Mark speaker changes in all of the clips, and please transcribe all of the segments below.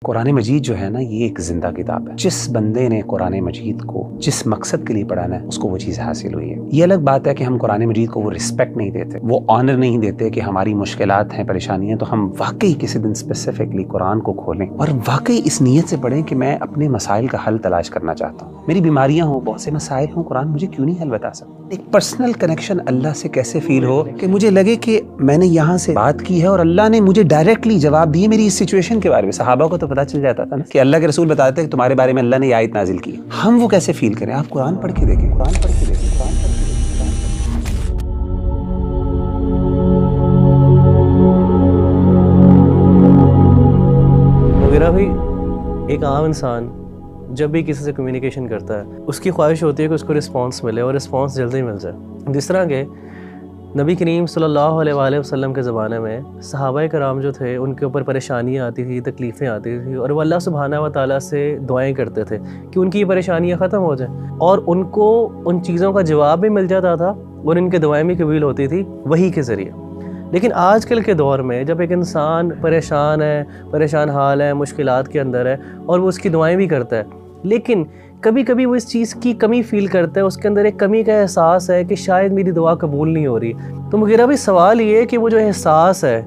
Speaker 1: قرآن مجید جو ہے نا یہ ایک زندہ کتاب ہے. جس بندے نے قرآن مجید کو جس مقصد کے لیے پڑھانا ہے اس کو وہ چیز حاصل ہوئی ہے. یہ الگ بات ہے کہ ہم قرآن مجید کو وہ رسپیکٹ نہیں دیتے, وہ آنر نہیں دیتے کہ ہماری مشکلات ہیں, پریشانیاں ہیں, تو ہم واقعی کسی دن اسپیسیفکلی قرآن کو کھولیں اور واقعی اس نیت سے پڑھیں کہ میں اپنے مسائل کا حل تلاش کرنا چاہتا ہوں. میری بیماریاں ہوں, بہت سے مسائل ہوں, قرآن مجھے کیوں نہیں حل بتا سکتا. ایک پرسنل کنیکشن اللہ سے کیسے فیل ہو کہ مجھے لگے کہ میں نے یہاں سے بات کی ہے اور اللہ نے مجھے ڈائریکٹلی جواب دیے میری اس سچویشن کے بارے میں. صحابہ کو تو پتہ چل جاتا تھا نا کہ اللہ کے رسول بتاتے ہیں کہ تمہارے بارے میں اللہ نے یہ آیت نازل کی. ہم وہ کیسے فیل کریں؟ آپ قرآن پڑھ کے دیکھیں, قرآن پڑھ کے دیکھیں, قرآن پڑھ کے دیکھیں.
Speaker 2: مغیرہ بھائی, ایک عام انسان جب بھی کسی سے کمیونیکیشن کرتا ہے اس کی خواہش ہوتی ہے کہ اس کو رسپانس ملے اور رسپانس جلدی مل جائے. جس طرح کہ نبی کریم صلی اللہ علیہ وآلہ وسلم کے زمانے میں صحابہ کرام جو تھے ان کے اوپر پریشانیاں آتی تھی, تکلیفیں آتی تھیں, اور وہ اللہ سبحانہ و تعالیٰ سے دعائیں کرتے تھے کہ ان کی یہ پریشانیاں ختم ہو جائیں, اور ان کو ان چیزوں کا جواب بھی مل جاتا تھا اور ان کے دعائیں بھی قبول ہوتی تھی وحی کے ذریعے. لیکن آج کل کے دور میں جب ایک انسان پریشان ہے, پریشان حال ہے, مشکلات کے اندر ہے, اور وہ اس کی دعائیں بھی کرتا ہے, لیکن کبھی کبھی وہ اس چیز کی کمی فیل کرتا ہے, اس کے اندر ایک کمی کا احساس ہے کہ شاید میری دعا قبول نہیں ہو رہی. تو مغیرہ بھائی سوال یہ ہے کہ وہ جو احساس ہے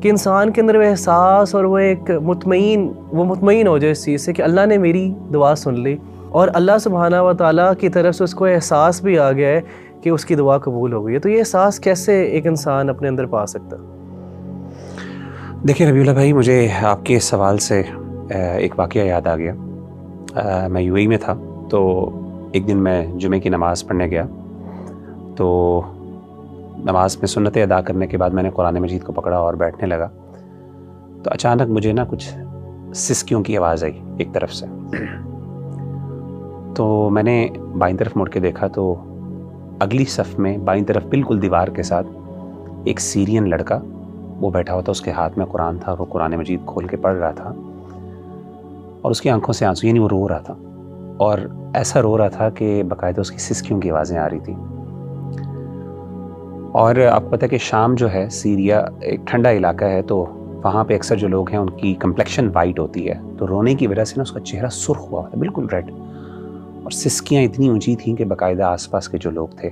Speaker 2: کہ انسان کے اندر وہ احساس اور وہ ایک مطمئن ہو جائے اس چیز سے کہ اللہ نے میری دعا سن لی اور اللہ سبحانہ و تعالیٰ کی طرف سے اس کو احساس بھی آ گیا ہے کہ اس کی دعا قبول ہو گئی ہے, تو یہ احساس کیسے ایک انسان اپنے اندر پا سکتا ہے؟
Speaker 1: دیکھیں ربیع اللہ بھائی, مجھے آپ کے سوال سے ایک واقعہ یاد آ گیا. میں یو اے ای میں تھا, تو ایک دن میں جمعے کی نماز پڑھنے گیا, تو نماز میں سنتیں ادا کرنے کے بعد میں نے قرآن مجید کو پکڑا اور بیٹھنے لگا, تو اچانک مجھے نا کچھ سسکیوں کی آواز آئی ایک طرف سے. تو میں نے بائیں طرف مڑ کے دیکھا تو اگلی صف میں بائیں طرف بالکل دیوار کے ساتھ ایک سیرین لڑکا وہ بیٹھا ہوا تھا, اس کے ہاتھ میں قرآن تھا اور وہ قرآن مجید کھول کے پڑھ رہا تھا, اور اس کی آنکھوں سے آنسو, یعنی وہ رو رہا تھا, اور ایسا رو رہا تھا کہ باقاعدہ اس کی سسکیوں کی آوازیں آ رہی تھیں. اور آپ کو پتہ ہے کہ شام جو ہے سیریا ایک ٹھنڈا علاقہ ہے, تو وہاں پہ اکثر جو لوگ ہیں ان کی کمپلیکشن وائٹ ہوتی ہے, تو رونے کی وجہ سے نا اس کا چہرہ سرخ ہوا تھا, بالکل ریڈ, اور سسکیاں اتنی اونچی تھیں کہ باقاعدہ آس پاس کے جو لوگ تھے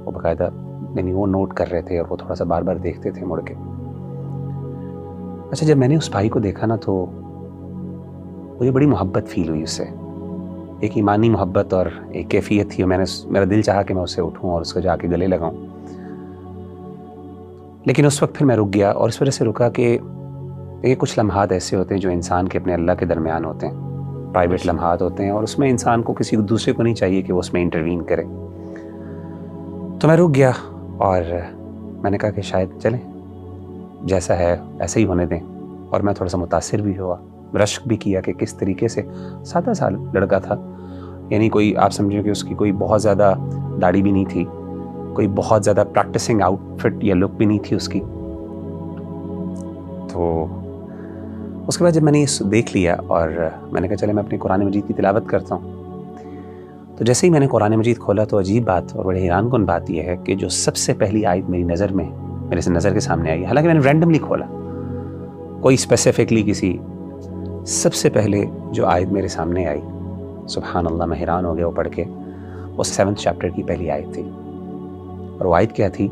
Speaker 1: وہ باقاعدہ یعنی وہ نوٹ کر رہے تھے اور وہ تھوڑا سا بار بار دیکھتے تھے مڑ کے. اچھا, جب میں نے اس بھائی کو دیکھا نا تو مجھے بڑی محبت فیل ہوئی اس سے, ایک ایمانی محبت اور ایک کیفیت تھی, اور میرا دل چاہا کہ میں اس سے اٹھوں اور اس کو جا کے گلے لگاؤں. لیکن اس وقت پھر میں رک گیا, اور اس وجہ سے رکا کہ یہ کچھ لمحات ایسے ہوتے ہیں جو انسان کے اپنے اللہ کے درمیان ہوتے ہیں, پرائیویٹ لمحات ہوتے ہیں, اور اس میں انسان کو کسی دوسرے کو نہیں چاہیے کہ وہ اس میں انٹروین کرے. تو میں رک گیا اور میں نے کہا کہ شاید چلیں, جیسا ہے ایسا ہی ہونے دیں. اور میں تھوڑا سا متاثر بھی ہوا, رشک بھی کیا کہ کس طریقے سے 7 سال لڑکا تھا, یعنی کوئی آپ سمجھیں کہ اس کی کوئی بہت زیادہ داڑھی بھی نہیں تھی, کوئی بہت زیادہ پریکٹسنگ آؤٹ فٹ یا لک بھی نہیں تھی اس کی. تو اس کے بعد جب میں نے یہ دیکھ لیا اور میں نے کہا چلے میں اپنی قرآن مجید کی تلاوت کرتا ہوں, تو جیسے ہی میں نے قرآن مجید کھولا تو عجیب بات اور بڑے حیران کن بات یہ ہے کہ جو سب سے پہلی آیت میری نظر کے سامنے آئی, حالانکہ میں نے رینڈملی کھولا, کوئی اسپیسیفکلی کسی, سب سے پہلے جو آیت میرے سامنے آئی, سبحان اللہ, میں حیران ہو گیا وہ پڑھ کے. وہ 7 چیپٹر کی پہلی آیت تھی, اور وہ آیت کیا تھی؟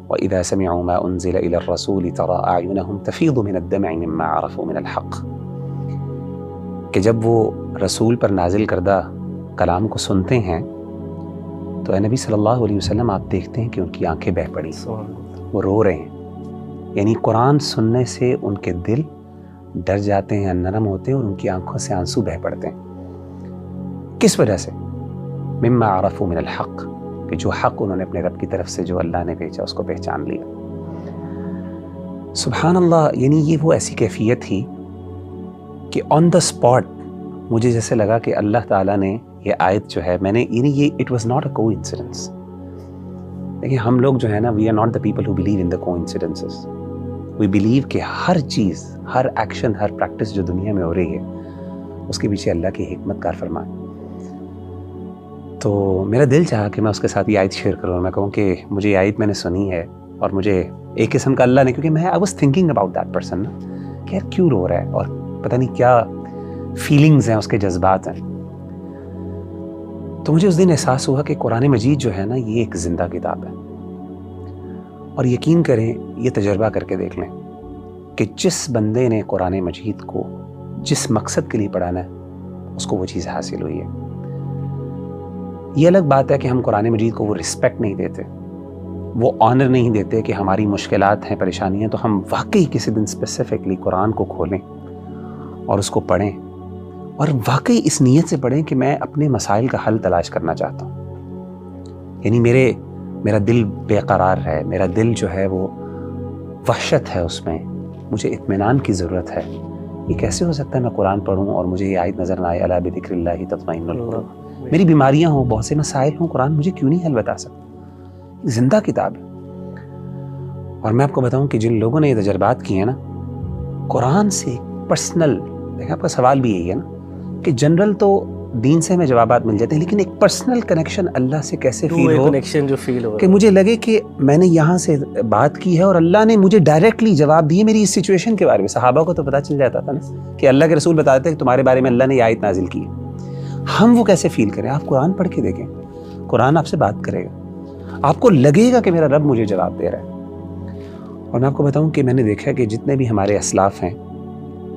Speaker 1: وَإِذَا سَمِعُوا مَا أُنزِلَ إِلَى الرَّسُولِ تَرَىٰ أَعْيُنَهُمْ تَفِيضُ مِنَ الدَّمْعِ مِمَّا عَرَفُوا مِنَ الْحَقِّ, کہ جب وہ رسول پر نازل کردہ کلام کو سنتے ہیں تو اے نبی صلی اللہ علیہ وسلم آپ دیکھتے ہیں کہ ان کی آنکھیں بہہ پڑی, وہ رو رہے ہیں. یعنی قرآن سننے سے ان کے دل ڈر جاتے ہیں, نرم ہوتے ہیں, اور ان کی آنکھوں سے آنسو بہہ پڑتے ہیں. کس وجہ سے؟ مما عرفوا من الحق, کہ جو حق انہوں نے اپنے رب کی طرف سے جو اللہ نے بھیجا اس کو پہچان لیا. سبحان اللہ, یعنی یہ وہ ایسی کیفیت تھی کہ آن دا اسپاٹ مجھے جیسے لگا کہ اللہ تعالیٰ نے یہ آیت جو ہے, میں نے یعنی یہ اٹ واز ناٹ اے کو انسیڈنس. دیکھیں ہم لوگ جو ہے نا, we are not the people who believe in the coincidences. We believe کہ ہر چیز, ہر ایکشن, ہر پریکٹس جو دنیا میں ہو رہی ہے اس کے پیچھے اللہ کی حکمت کار فرمان. تو میرا دل چاہا کہ میں اس کے ساتھ یہ آیت شیئر کروں, اور میں کہوں کہ مجھے یہ آیت میں نے سنی ہے, اور مجھے ایک قسم کا اللہ نے, کیونکہ میں I was thinking about that person نا, کہ یار کیوں رو رہا ہے, اور پتہ نہیں کیا فیلنگز ہیں، اس کے جذبات ہیں. تو مجھے اس دن احساس ہوا کہ قرآن مجید جو ہے نا یہ ایک زندہ کتاب ہے. اور یقین کریں، یہ تجربہ کر کے دیکھ لیں کہ جس بندے نے قرآن مجید کو جس مقصد کے لیے پڑھانا ہے اس کو وہ چیز حاصل ہوئی ہے. یہ الگ بات ہے کہ ہم قرآن مجید کو وہ رسپیکٹ نہیں دیتے، وہ آنر نہیں دیتے کہ ہماری مشکلات ہیں، پریشانیاں، تو ہم واقعی کسی دن اسپیسیفکلی قرآن کو کھولیں اور اس کو پڑھیں، اور واقعی اس نیت سے پڑھیں کہ میں اپنے مسائل کا حل تلاش کرنا چاہتا ہوں. یعنی میرا دل بے قرار ہے، میرا دل جو ہے وہ وحشت ہے، اس میں مجھے اطمینان کی ضرورت ہے. یہ کیسے ہو سکتا ہے میں قرآن پڑھوں اور مجھے یہ آیت نظر نہ آئے، الا بذکر اللہ تطمئن القلوب. میری بیماریاں ہوں، بہت سے مسائل ہوں، قرآن مجھے کیوں نہیں حل بتا سکتا؟ زندہ کتاب ہے. اور میں آپ کو بتاؤں کہ جن لوگوں نے یہ تجربات کیے ہیں نا، قرآن سے پرسنل، دیکھیں آپ کا سوال بھی یہی ہے نا کہ جنرل تو دین سے ہمیں جوابات مل جاتے ہیں، لیکن ایک پرسنل کنیکشن اللہ سے کیسے فیل ہو،
Speaker 2: کنیکشن جو فیل ہو
Speaker 1: کہ مجھے لگے کہ میں نے یہاں سے بات کی ہے اور اللہ نے مجھے ڈائریکٹلی جواب دیے میری اس سچویشن کے بارے میں. صحابہ کو تو پتہ چل جاتا تھا نا کہ اللہ کے رسول بتاتے ہیں کہ تمہارے بارے میں اللہ نے یہ آیت نازل کی ہے. ہم وہ کیسے فیل کریں؟ آپ قرآن پڑھ کے دیکھیں، قرآن آپ سے بات کرے گا، آپ کو لگے گا کہ میرا رب مجھے جواب دے رہا ہے. اور میں آپ کو بتاؤں کہ میں نے دیکھا کہ جتنے بھی ہمارے اسلاف ہیں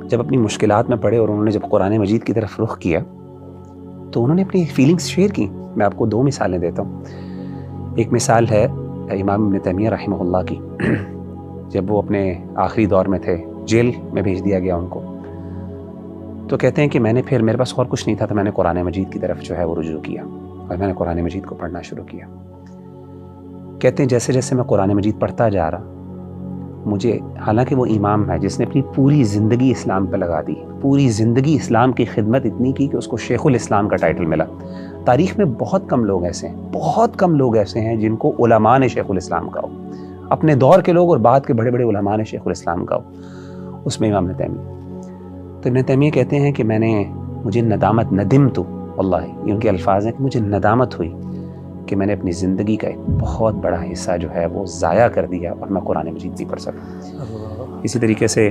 Speaker 1: جب اپنی مشکلات میں پڑے اور انہوں نے جب قرآن مجید کی طرف رخ کیا تو انہوں نے اپنی فیلنگز شیئر کی. میں آپ کو 2 مثالیں دیتا ہوں. ایک مثال ہے امام ابن تیمیہ رحمہ اللہ کی. جب وہ اپنے آخری دور میں تھے، جیل میں بھیج دیا گیا ان کو، تو کہتے ہیں کہ میں نے پھر، میرے پاس اور کچھ نہیں تھا، تو میں نے قرآن مجید کی طرف جو ہے وہ رجوع کیا اور میں نے قرآن مجید کو پڑھنا شروع کیا. کہتے ہیں جیسے جیسے میں قرآن مجید پڑھتا جا رہا، مجھے، حالانکہ وہ امام ہے جس نے اپنی پوری زندگی اسلام پہ لگا دی، پوری زندگی اسلام کی خدمت اتنی کی کہ اس کو شیخ الاسلام کا ٹائٹل ملا. تاریخ میں بہت کم لوگ ایسے ہیں جن کو علماء نے شیخ الاسلام کہا ہو، اپنے دور کے لوگ اور بعد کے بڑے بڑے علماء نے شیخ الاسلام کہا ہو، اس میں امام ابن تیمیہ. تو ابن تیمیہ کہتے ہیں کہ مجھے ندامت، ندمت، واللہ یہ ان کے الفاظ ہیں کہ مجھے ندامت ہوئی کہ میں نے اپنی زندگی کا ایک بہت بڑا حصہ جو ہے وہ ضائع کر دیا اور میں قرآن مجید نہیں پڑھ سکا. اسی طریقے سے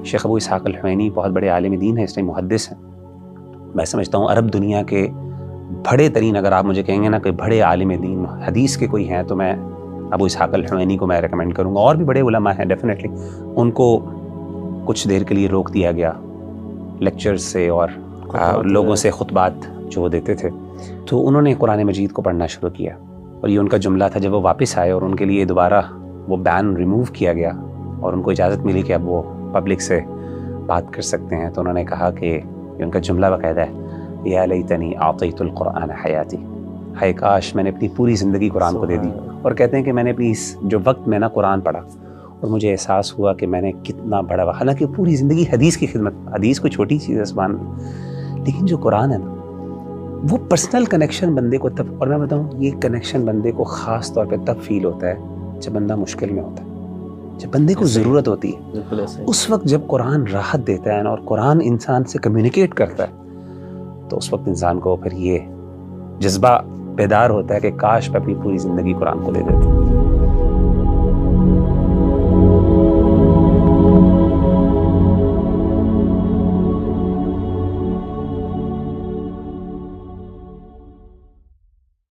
Speaker 1: شیخ ابو اسحاق الحوینی بہت بڑے عالم دین ہیں، اس ٹائم محدث ہیں. میں سمجھتا ہوں عرب دنیا کے بڑے ترین، اگر آپ مجھے کہیں گے نا کہ بڑے عالم دین حدیث کے کوئی ہیں، تو میں ابو اسحاق الحوینی کو میں ریکمینڈ کروں گا. اور بھی بڑے علماء ہیں ڈیفینیٹلی. ان کو کچھ دیر کے لیے روک دیا گیا لیکچرز سے اور لوگوں سے خطبات جو وہ دیتے تھے، تو انہوں نے قرآن مجید کو پڑھنا شروع کیا. اور یہ ان کا جملہ تھا جب وہ واپس آئے اور ان کے لیے دوبارہ وہ بین ریموو کیا گیا اور ان کو اجازت ملی کہ اب وہ پبلک سے بات کر سکتے ہیں، تو انہوں نے کہا کہ یہ ان کا جملہ باقاعدہ ہے، یا لیتنی اعطیت القرآن حیاتی، ہائے کاش میں نے اپنی پوری زندگی قرآن کو دے دی. اور کہتے ہیں کہ میں نے اپنی اس جو وقت میں نا قرآن پڑھا اور مجھے احساس ہوا کہ میں نے کتنا بڑا، حالانکہ پوری زندگی حدیث کی خدمت، حدیث کوئی چھوٹی چیز ہے سبحان اللہ، لیکن جو قرآن ہے نا وہ پرسنل کنیکشن بندے کو تب، اور میں بتاؤں یہ کنیکشن بندے کو خاص طور پہ تب فیل ہوتا ہے جب بندہ مشکل میں ہوتا ہے، جب بندے کو ضرورت ہوتی ہے. اس وقت جب قرآن راحت دیتا ہے اور قرآن انسان سے کمیونیکیٹ کرتا ہے تو اس وقت انسان کو پھر یہ جذبہ بیدار ہوتا ہے کہ کاش میں اپنی پوری زندگی قرآن کو دے دیتا.